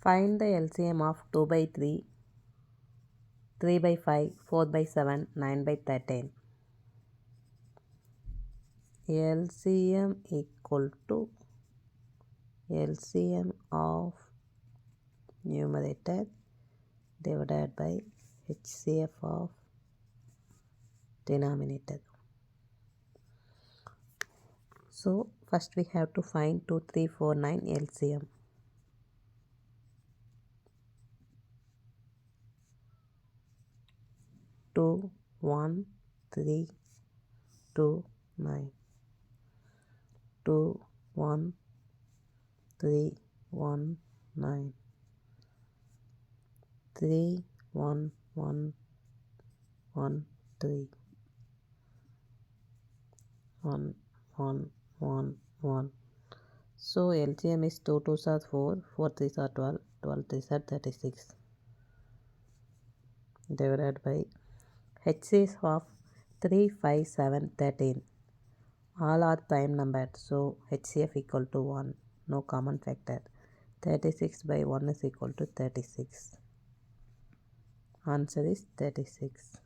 Find the LCM of 2 by 3, 3 by 5, 4 by 7, 9 by 13. LCM equal to LCM of numerator divided by HCF of denominator. So first we have to find 2, 3, 4, 9 LCM. 2, 1, 3, 2, 9. 2, 1, 3, 1, 9. 3, 1, 1, 1, 3. 1, 1, 1, 1. So LCM is 2 2s are 4, 4 3s are 12, 12 3s are 36. Divided by HCF of 3, 5, 7, 13. All are prime numbers, so HCF equal to 1. No common factor. 36 by 1 is equal to 36. Answer is 36.